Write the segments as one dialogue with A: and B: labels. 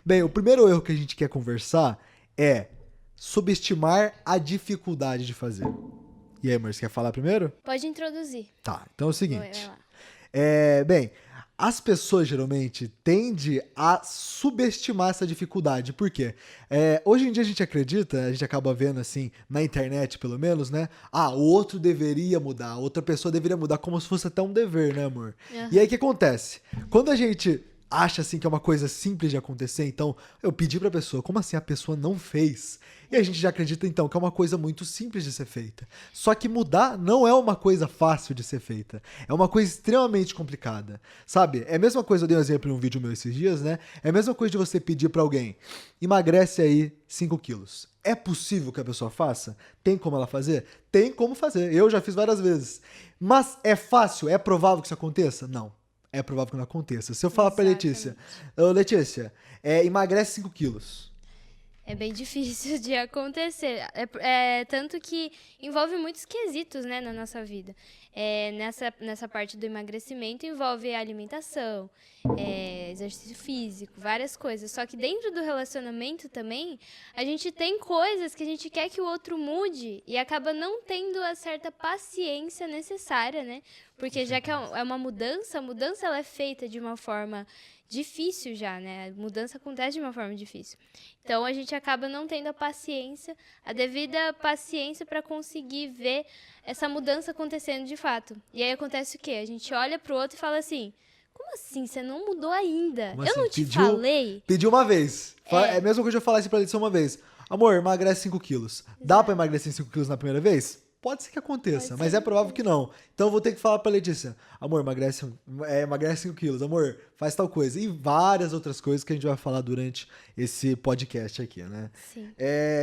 A: Bem, o primeiro erro que a gente quer conversar é subestimar a dificuldade de fazer. E aí, amor, você quer falar primeiro?
B: Pode introduzir.
A: Tá, então é o
B: Vai
A: seguinte.
B: lá.
A: Bem, as pessoas geralmente tendem a subestimar essa dificuldade. Por quê? Hoje em dia a gente acredita, a gente acaba vendo assim, na internet pelo menos, né? Ah, o outro deveria mudar, outra pessoa deveria mudar, como se fosse até um dever, né, amor? E aí o
B: Aham.
A: que acontece? Quando a gente acha assim que é uma coisa simples de acontecer, então eu pedi pra pessoa, como assim a pessoa não fez? E a gente já acredita então que é uma coisa muito simples de ser feita. Só que mudar não é uma coisa fácil de ser feita. É uma coisa extremamente complicada. Sabe? É a mesma coisa, eu dei um exemplo em um vídeo meu esses dias, né? É a mesma coisa de você pedir pra alguém, emagrece aí 5 quilos. É possível que a pessoa faça? Tem como ela fazer? Tem como fazer. Eu já fiz várias vezes. Mas é fácil? É provável que isso aconteça? Não. É provável que não aconteça. Se eu falar pra Letícia,
B: Exatamente.
A: ô Letícia, emagrece 5 quilos.
B: É bem difícil de acontecer. Tanto que envolve muitos quesitos, né, na nossa vida. Nessa parte do emagrecimento envolve a alimentação, exercício físico, várias coisas. Só que dentro do relacionamento também, a gente tem coisas que a gente quer que o outro mude e acaba não tendo a certa paciência necessária, né? Porque já que é uma mudança, a mudança ela é feita de uma forma difícil já, né? A mudança acontece de uma forma difícil. Então a gente acaba não tendo a paciência, a devida paciência para conseguir ver essa mudança acontecendo de fato. E aí acontece o quê? A gente olha pro outro e fala assim: como assim? Você não mudou ainda?
A: Como
B: Eu
A: assim?
B: não te falei?
A: Pediu uma vez. É a
B: É,
A: mesma coisa que eu falasse pra Letícia uma vez. Amor, emagrece 5 quilos. Dá pra
B: exato.
A: emagrecer 5 quilos na primeira vez? Pode ser que
B: Pode
A: aconteça,
B: ser
A: mas é
B: que
A: provável que
B: aconteça.
A: não. Então eu vou ter que falar pra Letícia. Amor, emagrece 5 quilos. Amor, faz tal coisa. E várias outras coisas que a gente vai falar durante esse podcast aqui, né?
B: Sim.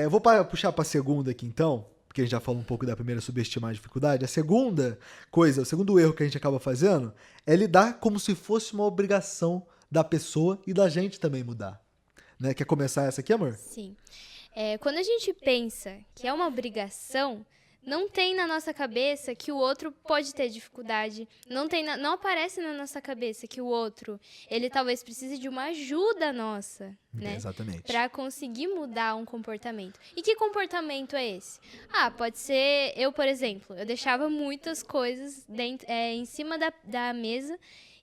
A: Eu vou puxar pra segunda aqui então, porque a gente já falou um pouco da primeira, subestimar a dificuldade. A segunda coisa, o segundo erro que a gente acaba fazendo é lidar como se fosse uma obrigação da pessoa e da gente também mudar. Né? Quer começar essa aqui, amor?
B: Sim. Quando a gente pensa que é uma obrigação, não tem na nossa cabeça que o outro pode ter dificuldade. Não aparece na nossa cabeça que o outro, ele talvez precise de uma ajuda nossa, né?
A: Exatamente.
B: Para conseguir mudar um comportamento. E que comportamento é esse? Ah, pode ser eu, por exemplo, eu deixava muitas coisas em cima da mesa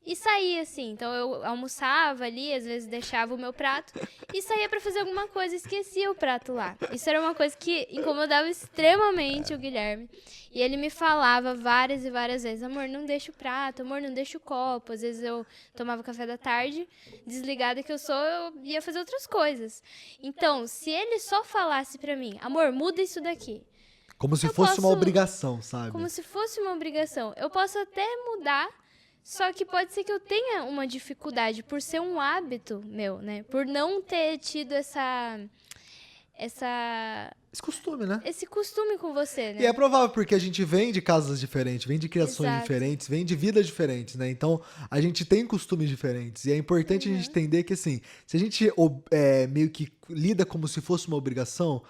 B: e saía assim. Então eu almoçava ali, às vezes deixava o meu prato e saía pra fazer alguma coisa, esquecia o prato lá. Isso era uma coisa que incomodava extremamente o Guilherme. E ele me falava várias e várias vezes: amor, não deixa o prato, amor, não deixa o copo. Às vezes eu tomava café da tarde, desligada que eu sou, eu ia fazer outras coisas. Então, se ele só falasse pra mim: amor, muda isso daqui.
A: Como se
B: Eu
A: fosse uma
B: posso,
A: obrigação, sabe?
B: como se fosse uma obrigação, eu posso até mudar, só que pode ser que eu tenha uma dificuldade por ser um hábito meu, né? Por não ter tido essa
A: Esse costume, né?
B: esse costume com você,
A: E é
B: né?
A: provável porque a gente vem de casas diferentes, vem de criações
B: Exato.
A: diferentes, vem de vidas diferentes, né? Então a gente tem costumes diferentes. E é importante a gente
B: Uhum.
A: entender que, assim, se a gente meio que lida como se fosse uma obrigação,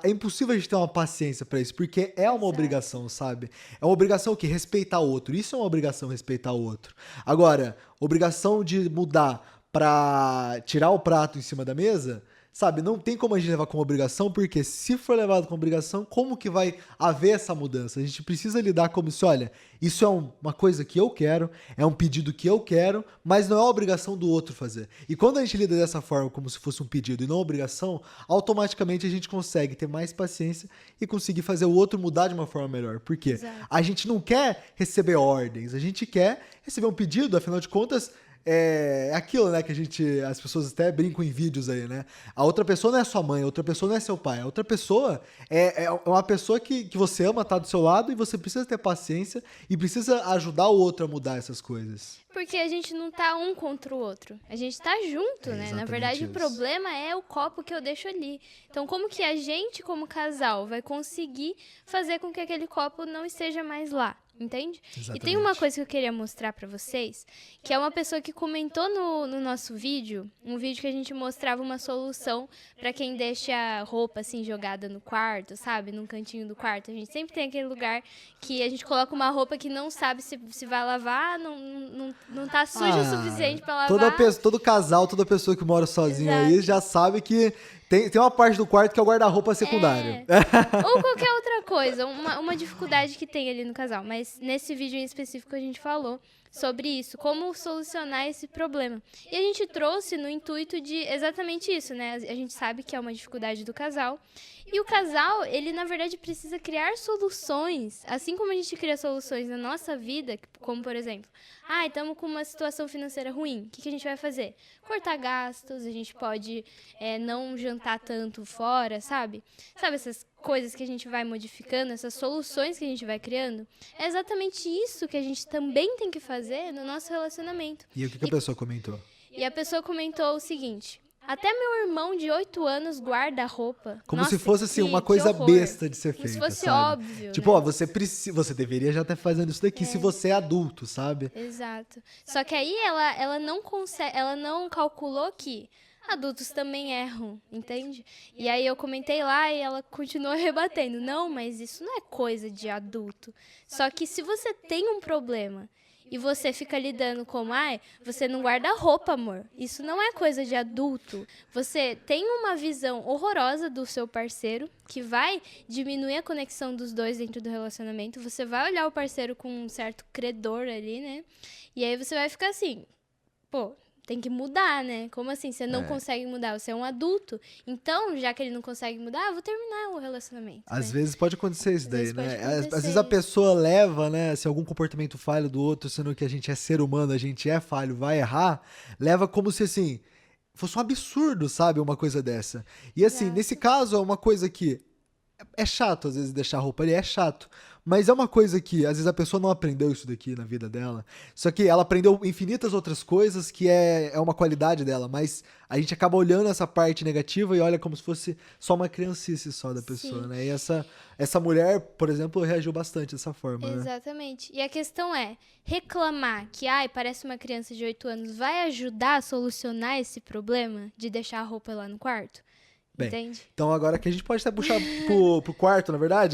A: é impossível a gente ter uma paciência pra isso, porque é uma
B: Exato.
A: obrigação, sabe? É uma obrigação o quê? Respeitar o outro. Isso é uma obrigação, respeitar o outro. Agora, obrigação de mudar pra tirar o prato em cima da mesa. Sabe, não tem como a gente levar como obrigação, porque se for levado como obrigação, como que vai haver essa mudança? A gente precisa lidar como se, olha, isso é uma coisa que eu quero, é um pedido que eu quero, mas não é obrigação do outro fazer. E quando a gente lida dessa forma, como se fosse um pedido e não obrigação, automaticamente a gente consegue ter mais paciência e conseguir fazer o outro mudar de uma forma melhor. Por quê?
B: Exato.
A: A gente não quer receber ordens, a gente quer receber um pedido, afinal de contas, aquilo, né, que as pessoas até brincam em vídeos aí, né? A outra pessoa não é sua mãe, a outra pessoa não é seu pai, a outra pessoa é uma pessoa que você ama, tá do seu lado e você precisa ter paciência e precisa ajudar o outro a mudar essas coisas.
B: Porque a gente não tá um contra o outro. A gente tá junto,
A: É
B: né? Na
A: exatamente
B: verdade, o
A: isso.
B: problema é o copo que eu deixo ali. Então, como que a gente, como casal, vai conseguir fazer com que aquele copo não esteja mais lá? Entende? E tem
A: Exatamente.
B: uma coisa que eu queria mostrar pra vocês, que é uma pessoa que comentou no nosso vídeo, um vídeo que a gente mostrava uma solução pra quem deixa roupa assim jogada no quarto, sabe? Num cantinho do quarto. A gente sempre tem aquele lugar que a gente coloca uma roupa que não sabe se vai lavar, não tá suja o suficiente pra lavar.
A: Todo casal, toda pessoa que mora sozinho
B: Exato.
A: aí já sabe que tem uma parte do quarto que é o guarda-roupa secundário.
B: Ou qualquer outra coisa, uma dificuldade que tem ali no casal. Mas nesse vídeo em específico a gente falou sobre isso, como solucionar esse problema. E a gente trouxe no intuito de exatamente isso, né? A gente sabe que é uma dificuldade do casal. E o casal, ele na verdade precisa criar soluções, assim como a gente cria soluções na nossa vida, como por exemplo, estamos com uma situação financeira ruim, o que a gente vai fazer? Cortar gastos, a gente pode não jantar tanto fora, sabe? Sabe essas coisas que a gente vai modificando, essas soluções que a gente vai criando? É exatamente isso que a gente também tem que fazer no nosso relacionamento.
A: E o que a pessoa comentou?
B: E a pessoa comentou o seguinte: até meu irmão de 8 anos guarda roupa.
A: Como
B: Nossa,
A: se fosse assim,
B: que
A: uma coisa
B: horror.
A: besta de ser
B: Como
A: feita,
B: se fosse
A: sabe?
B: óbvio,
A: Tipo,
B: né?
A: ó, você deveria já estar fazendo isso daqui se você é adulto, sabe?
B: Exato. Só que aí ela não consegue, ela não calculou que adultos também erram, entende? E aí eu comentei lá e ela continuou rebatendo. Não, mas isso não é coisa de adulto. Só que se você tem um problema e você fica lidando como, você não guarda roupa, amor. Isso não é coisa de adulto. Você tem uma visão horrorosa do seu parceiro, que vai diminuir a conexão dos dois dentro do relacionamento. Você vai olhar o parceiro com um certo credor ali, né? E aí você vai ficar assim, pô, tem que mudar, né? Como assim? Você não consegue mudar, você é um adulto. Então, já que ele não consegue mudar, eu vou terminar o relacionamento.
A: Às
B: né?
A: vezes pode acontecer isso daí,
B: vezes pode
A: né?
B: acontecer
A: Às vezes a
B: isso.
A: pessoa leva, né? Se algum comportamento falho do outro, sendo que a gente é ser humano, a gente é falho, vai errar, leva como se assim, fosse um absurdo, sabe? Uma coisa dessa. E assim,
B: Exato.
A: nesse caso, é uma coisa que é chato, às vezes, deixar a roupa ali, é chato. Mas é uma coisa que, às vezes, a pessoa não aprendeu isso daqui na vida dela. Só que ela aprendeu infinitas outras coisas que é uma qualidade dela. Mas a gente acaba olhando essa parte negativa e olha como se fosse só uma criancice só da pessoa,
B: Sim.
A: né? E essa mulher, por exemplo, reagiu bastante dessa forma, né?
B: Exatamente. E a questão é, reclamar que, parece uma criança de 8 anos, vai ajudar a solucionar esse problema de deixar a roupa lá no quarto?
A: Bem,
B: Entende?
A: então agora que a gente pode até puxar pro quarto, na verdade,